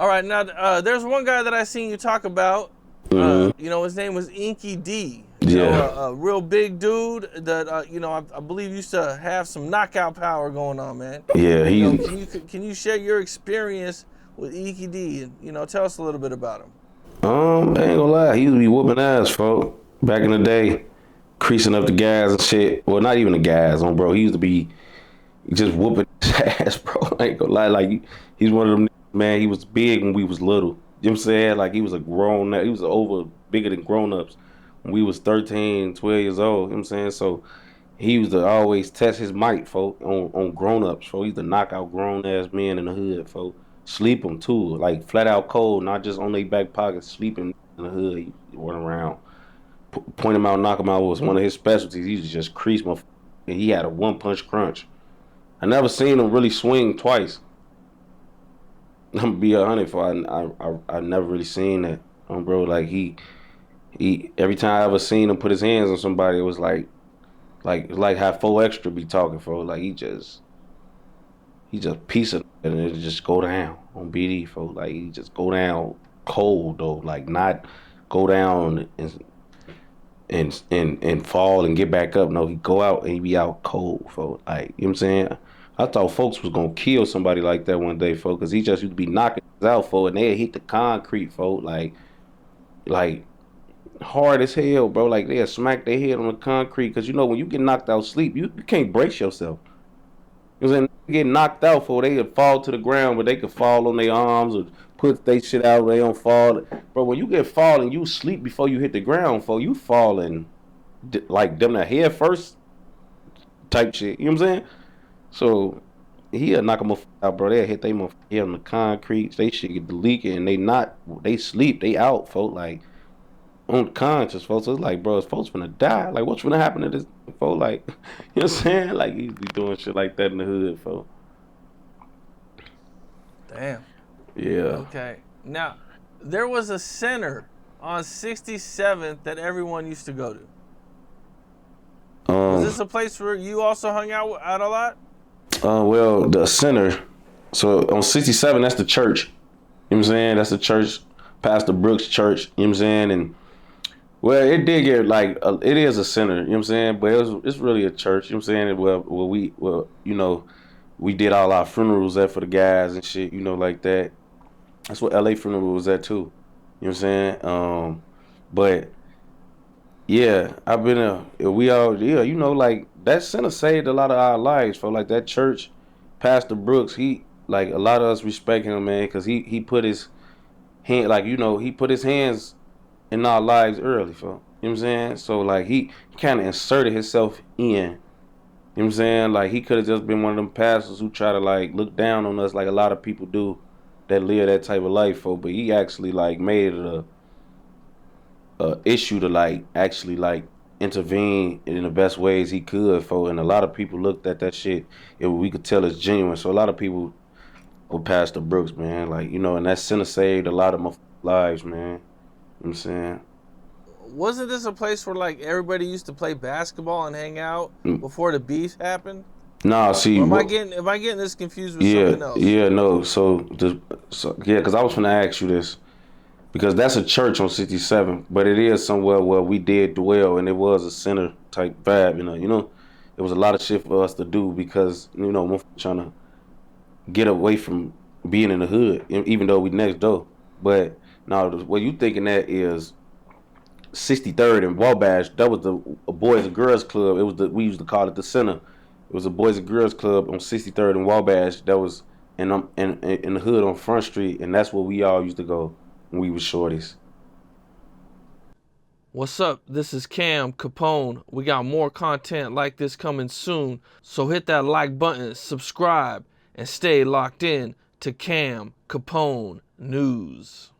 All right, now there's one guy that I seen you talk about. Hmm. You know, his name was Inky D. You know, Yeah, a real big dude that you know I believe used to have some knockout power going on, man. yeah. You know, He's can you share your experience with Inky D and you know tell us a little bit about him? I ain't gonna lie. He used to be whooping ass, folk. Back in the day, creasing up the gas and shit. Well, not even the gas on, bro. He used to be just whooping his ass, bro. I ain't gonna lie. Like he's one of them man. He was big when we was little. You know what I'm saying? Like he was a grown. He was over bigger than grown ups when we was 13, 12 years old. You know what I'm saying? So he used to always test his might, folk, on grown ups, folk. He used to knock out grown ass men in the hood, folk. Sleep them too, like flat out cold, not just on their back pocket, sleeping in the hood. He run around, point him out, knock him out was one of his specialties. He used to just crease my. And he had a one punch crunch. I never seen him really swing twice. I'm gonna be 100 for I never really seen that, bro. Like he every time I ever seen him put his hands on somebody, it was like how 4 Extra be talking for. Like he just piece of and it just go down on BD, folks. Like he just go down cold though, like not go down and fall and get back up. No, he go out and he be out cold, folks. Like you know what I'm saying. I thought folks was gonna kill somebody like that one day, folks, because he just used to be knocking out, folks, and they hit the concrete, folks, like hard as hell, bro. Like they'll smack their head on the concrete, because you know when you get knocked out sleep, you can't brace yourself. You know what I'm saying? They get knocked out for they could fall to the ground, but they could fall on their arms or put their shit out where they don't fall. Bro, when you get falling, you sleep before you hit the ground, for you falling like them that head first type shit. You know what I'm saying? So he'll knock them out, bro. They'll hit them head on the concrete. They shit get leaking and they sleep, they out, folks. Like unconscious, folks. So it's like, bro, is folks finna die? Like, what's gonna happen to this, folks? Like, you know what I'm saying? Like, he be doing shit like that in the hood, folks. Damn. Yeah. Okay. Now, there was a center on 67th that everyone used to go to. Was Um. this a place where you also hung out a lot? Well, the center. So on 67, that's the church. You know what I'm saying? That's the church, Pastor Brooks Church. You know what I'm saying? And well, it did get like it is a center. You know what I'm saying? But it's really a church. You know what I'm saying? Well, you know, we did all our funerals there for the guys and shit. You know, like that. That's what LA funeral was at too. You know what I'm saying? But yeah, I've been we all yeah, you know, like that center saved a lot of our lives for like that church. Pastor Brooks, he like a lot of us respect him, man, because he put his hand like you know he put his hands in our lives early, for you know what I'm saying. So like he kind of inserted himself in. You know what I'm saying? Like he could have just been one of them pastors who try to like look down on us like a lot of people do that live that type of life for. But he actually like made it a issue to like actually like intervene in the best ways he could for, and a lot of people looked at that shit and we could tell it's genuine. So a lot of people were Pastor Brooks, man, like you know, and that center saved a lot of my lives, man. You know what I'm saying? Wasn't this a place where like everybody used to play basketball and hang out Mm. before the beef happened? Nah, see Or what? am I getting this confused with Yeah, something else? yeah, no. So yeah, because I was gonna ask you this because that's a church on 67, but it is somewhere where we did dwell, and it was a center type vibe. It was a lot of shit for us to do because you know, we're trying to get away from being in the hood, even though we next door. But now, what you thinking that is 63rd and Wabash? That was the Boys and Girls Club. It was we used to call it the center. It was a Boys and Girls Club on 63rd and Wabash. That was in the hood on Front Street, and that's where we all used to go when we was shorties. What's up? This is Cam Capone. We got more content like this coming soon, so hit that like button, subscribe, and stay locked in to Cam Capone News.